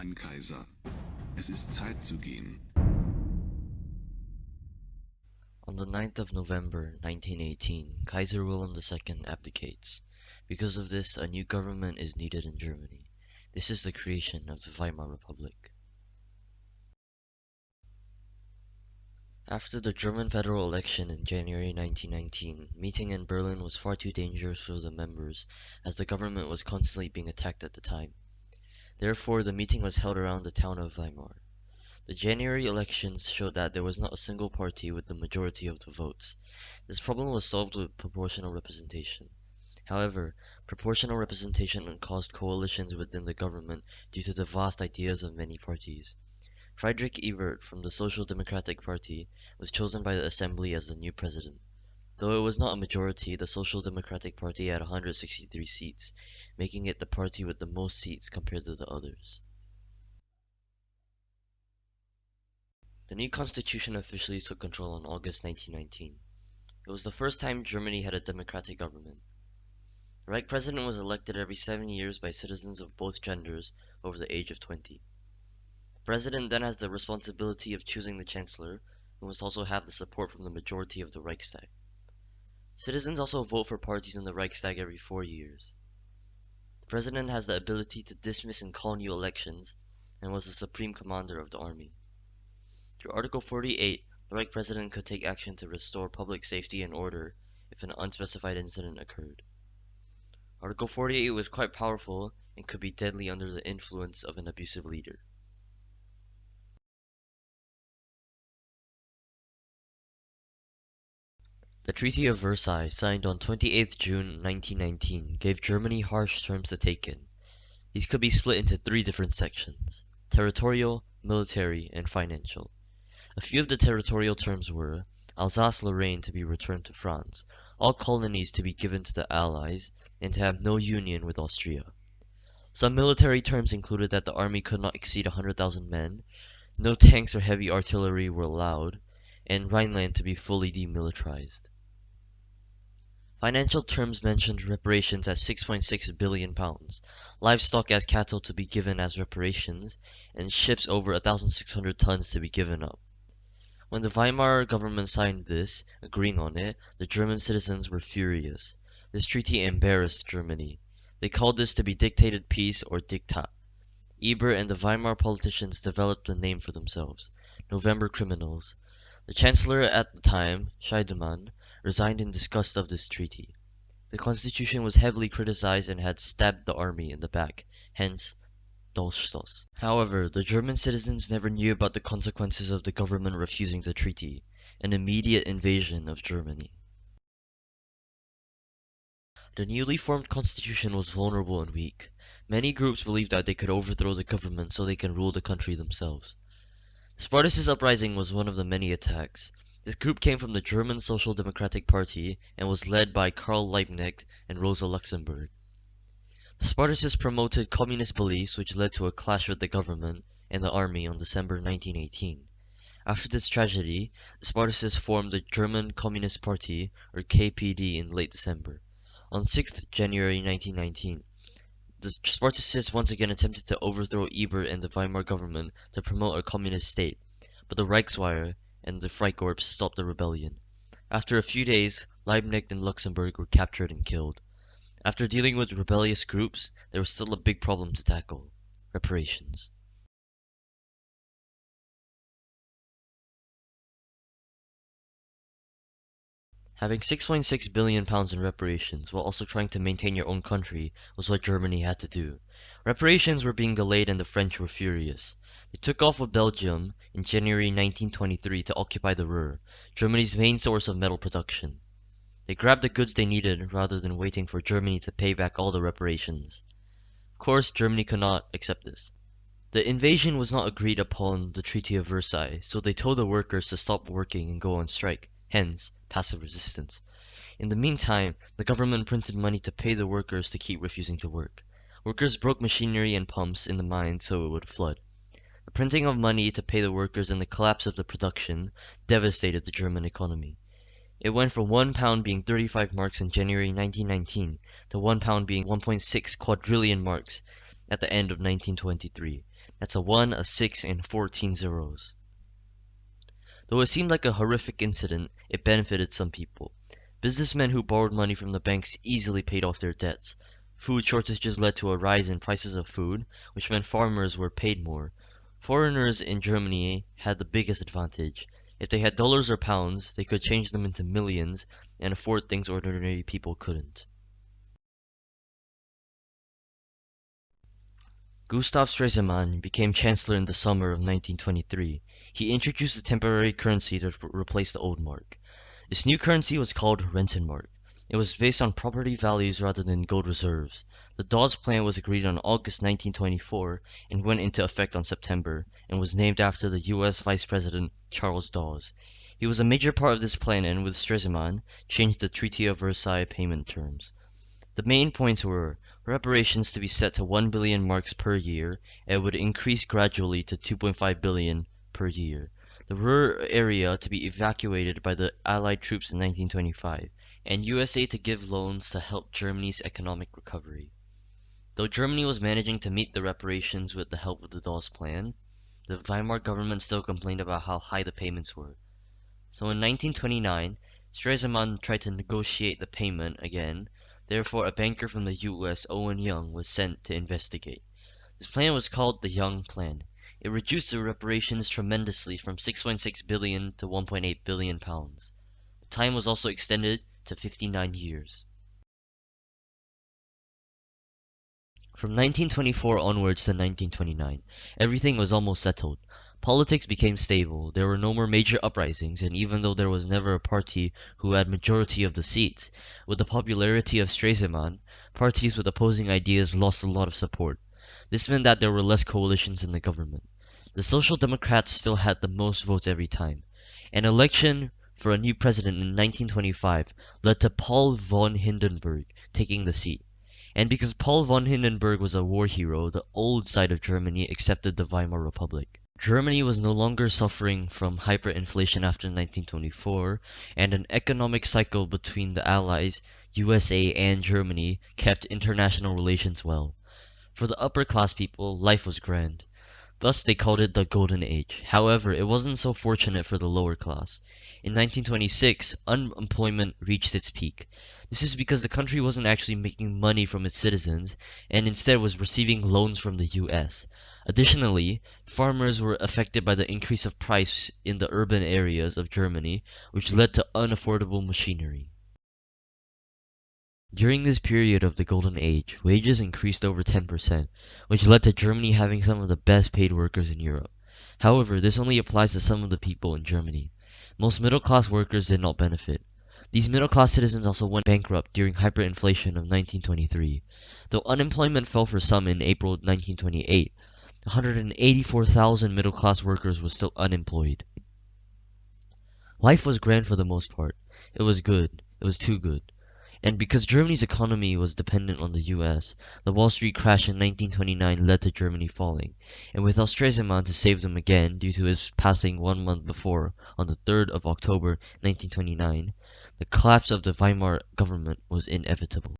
mein Kaiser. Es ist Zeit zu gehen. On the 9th of November 1918, Kaiser Wilhelm II abdicates. Because of this, a new government is needed in Germany. This is the creation of the Weimar Republic. After the German federal election in January 1919, meeting in Berlin was far too dangerous for the members, as the government was constantly being attacked at the time. Therefore, the meeting was held around the town of Weimar. The January elections showed that there was not a single party with the majority of the votes. This problem was solved with proportional representation. However, proportional representation caused coalitions within the government due to the vast ideas of many parties. Friedrich Ebert from the Social Democratic Party was chosen by the Assembly as the new president. Though it was not a majority, the Social Democratic Party had 163 seats, making it the party with the most seats compared to the others. The new constitution officially took control in August 1919. It was the first time Germany had a democratic government. The Reich president was elected every 7 years by citizens of both genders over the age of 20. The president then has the responsibility of choosing the chancellor, who must also have the support from the majority of the Reichstag. Citizens also vote for parties in the Reichstag every 4 years. The president has the ability to dismiss and call new elections, and was the supreme commander of the army. Through Article 48, the Reich president could take action to restore public safety and order if an unspecified incident occurred. Article 48 was quite powerful and could be deadly under the influence of an abusive leader. The Treaty of Versailles, signed on 28 June 1919, gave Germany harsh terms to take in. These could be split into 3 different sections: territorial, military, and financial. A few of the territorial terms were Alsace-Lorraine to be returned to France, all colonies to be given to the Allies, and to have no union with Austria. Some military terms included that the army could not exceed 100,000 men, no tanks or heavy artillery were allowed, and Rhineland to be fully demilitarized. Financial terms mentioned reparations at £6.6 billion, livestock as cattle to be given as reparations, and ships over 1,600 tons to be given up. When the Weimar government signed this, agreeing on it, the German citizens were furious. This treaty embarrassed Germany. They called this to be dictated peace or Diktat. Ebert and the Weimar politicians developed a name for themselves: November Criminals. The chancellor at the time, Scheidemann, resigned in disgust of this treaty. The constitution was heavily criticized and had stabbed the army in the back, hence Dolchstoss. However, the German citizens never knew about the consequences of the government refusing the treaty: an immediate invasion of Germany. The newly formed constitution was vulnerable and weak. Many groups believed that they could overthrow the government so they can rule the country themselves. The Spartacist uprising was one of the many attacks. This group came from the German Social Democratic Party and was led by Karl Liebknecht and Rosa Luxemburg. The Spartacists promoted communist beliefs, which led to a clash with the government and the army on December 1918. After this tragedy, the Spartacists formed the German Communist Party, or KPD, in late December. On 6th January 1919, the Spartacists once again attempted to overthrow Ebert and the Weimar government to promote a communist state, but the Reichswehr and the Freikorps stopped the rebellion. After a few days, Liebknecht and Luxemburg were captured and killed. After dealing with rebellious groups, there was still a big problem to tackle: reparations. Having £6.6 billion in reparations while also trying to maintain your own country was what Germany had to do. Reparations were being delayed and the French were furious. They took off with Belgium in January 1923 to occupy the Ruhr, Germany's main source of metal production. They grabbed the goods they needed rather than waiting for Germany to pay back all the reparations. Of course, Germany could not accept this. The invasion was not agreed upon the Treaty of Versailles, so they told the workers to stop working and go on strike, hence passive resistance. In the meantime, the government printed money to pay the workers to keep refusing to work. Workers broke machinery and pumps in the mines so it would flood. The printing of money to pay the workers and the collapse of the production devastated the German economy. It went from £1 being 35 marks in January 1919 to £1 being 1.6 quadrillion marks at the end of 1923. That's a 1, a 6, and 14 zeros. Though it seemed like a horrific incident, it benefited some people. Businessmen who borrowed money from the banks easily paid off their debts. Food shortages led to a rise in prices of food, which meant farmers were paid more. Foreigners in Germany had the biggest advantage. If they had dollars or pounds, they could change them into millions and afford things ordinary people couldn't. Gustav Stresemann became chancellor in the summer of 1923. He introduced a temporary currency to replace the old mark. This new currency was called Rentenmark. It was based on property values rather than gold reserves. The Dawes Plan was agreed on August 1924 and went into effect on September, and was named after the U.S. Vice President Charles Dawes. He was a major part of this plan and, with Stresemann, changed the Treaty of Versailles payment terms. The main points were reparations to be set to 1 billion marks per year, and would increase gradually to 2.5 billion per year. The rural area to be evacuated by the Allied troops in 1925, and USA to give loans to help Germany's economic recovery. Though Germany was managing to meet the reparations with the help of the Dawes Plan, the Weimar government still complained about how high the payments were. So in 1929, Stresemann tried to negotiate the payment again. Therefore, a banker from the US, Owen Young, was sent to investigate. This plan was called the Young Plan. It reduced the reparations tremendously from 6.6 billion to 1.8 billion pounds. The time was also extended to 59 years. From 1924 onwards to 1929, everything was almost settled. Politics became stable, there were no more major uprisings, and even though there was never a party who had majority of the seats, with the popularity of Stresemann, parties with opposing ideas lost a lot of support. This meant that there were less coalitions in the government. The Social Democrats still had the most votes every time. An election for a new president in 1925 led to Paul von Hindenburg taking the seat. And because Paul von Hindenburg was a war hero, the old side of Germany accepted the Weimar Republic. Germany was no longer suffering from hyperinflation after 1924, and an economic cycle between the Allies, USA, and Germany kept international relations well. For the upper class people, life was grand. Thus they called it the Golden Age. However, it wasn't so fortunate for the lower class. In 1926, unemployment reached its peak. This is because the country wasn't actually making money from its citizens, and instead was receiving loans from the US. Additionally, farmers were affected by the increase of price in the urban areas of Germany, which led to unaffordable machinery. During this period of the Golden Age, wages increased over 10%, which led to Germany having some of the best paid workers in Europe. However, this only applies to some of the people in Germany. Most middle-class workers did not benefit. These middle-class citizens also went bankrupt during hyperinflation of 1923. Though unemployment fell for some in April 1928, 184,000 middle-class workers were still unemployed. Life was grand for the most part. It was good. It was too good. And because Germany's economy was dependent on the US, the Wall Street crash in 1929 led to Germany falling, and without Stresemann to save them again due to his passing 1 month before, on the 3rd of October 1929, the collapse of the Weimar government was inevitable.